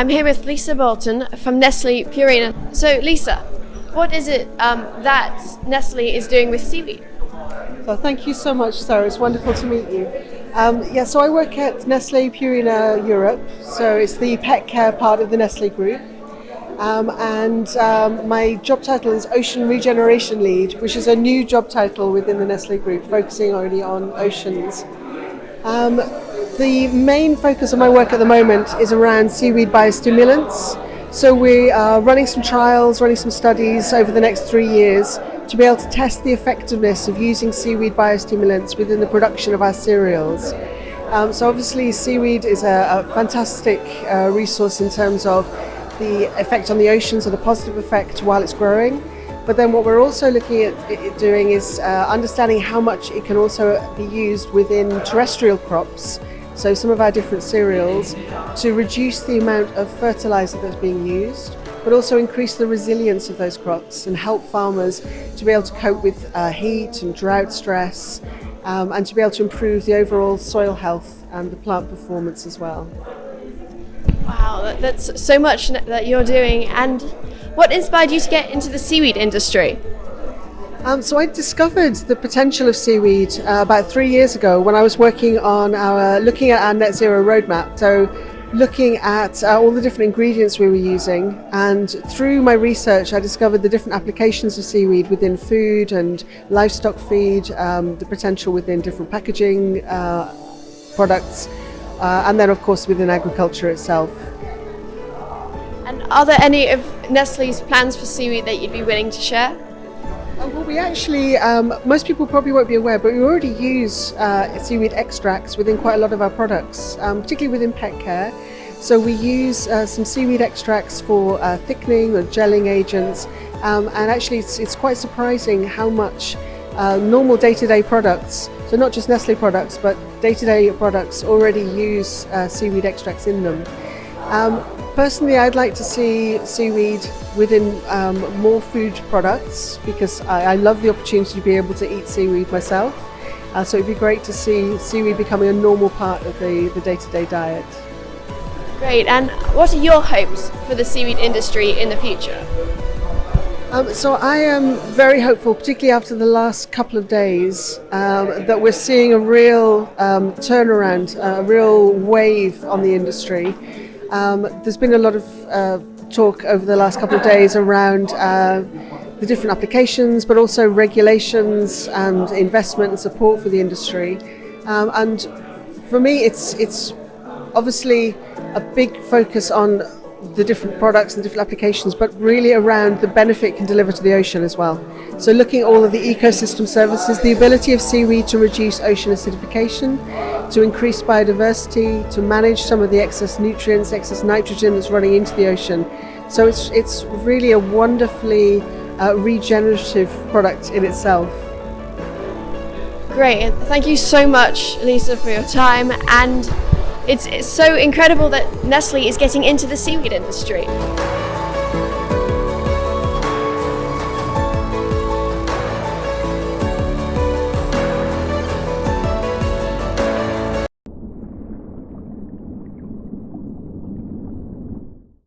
I'm here with Lisa Boulton from Nestlé Purina. So Lisa, what is it that Nestlé is doing with seaweed? So thank you so much, Sarah. It's wonderful to meet you. So I work at Nestlé Purina Europe. So it's the pet care part of the Nestlé group. My job title is Ocean Regeneration Lead, which is a new job title within the Nestlé group, focusing only on oceans. The main focus of my work at the moment is around seaweed biostimulants. So we are running some trials, running some studies over the next 3 years to be able to test the effectiveness of using seaweed biostimulants within the production of our cereals. So obviously seaweed is a fantastic resource in terms of the effect on the oceans, or the positive effect while it's growing. But then what we're also looking at doing is understanding how much it can also be used within terrestrial crops, so some of our different cereals, to reduce the amount of fertilizer that's being used, but also increase the resilience of those crops and help farmers to be able to cope with heat and drought stress, and to be able to improve the overall soil health and the plant performance as well. Wow, that's so much that you're doing. And what inspired you to get into the seaweed industry? So I discovered the potential of seaweed about 3 years ago when I was working on looking at our net zero roadmap. So looking at all the different ingredients we were using, and through my research I discovered the different applications of seaweed within food and livestock feed, the potential within different packaging products, and then of course within agriculture itself. And are there any of Nestlé's plans for seaweed that you'd be willing to share? Well, we actually, most people probably won't be aware, but we already use seaweed extracts within quite a lot of our products, particularly within pet care. So we use some seaweed extracts for thickening or gelling agents, and actually it's quite surprising how much normal day-to-day products, so not just Nestlé products, but day-to-day products already use seaweed extracts in them. Personally, I'd like to see seaweed within more food products, because I love the opportunity to be able to eat seaweed myself. So it'd be great to see seaweed becoming a normal part of the day-to-day diet. Great, and what are your hopes for the seaweed industry in the future? So I am very hopeful, particularly after the last couple of days, that we're seeing a real turnaround, a real wave on the industry. There's been a lot of talk over the last couple of days around the different applications, but also regulations and investment and support for the industry. And for me, it's obviously a big focus on the different products and different applications, but really around the benefit it can deliver to the ocean as well. So looking at all of the ecosystem services, the ability of seaweed to reduce ocean acidification, to increase biodiversity, to manage some of the excess nutrients, excess nitrogen that's running into the ocean. So it's really a wonderfully regenerative product in itself. Great, and thank you so much, Lisa, for your time. And it's so incredible that Nestlé is getting into the seaweed industry.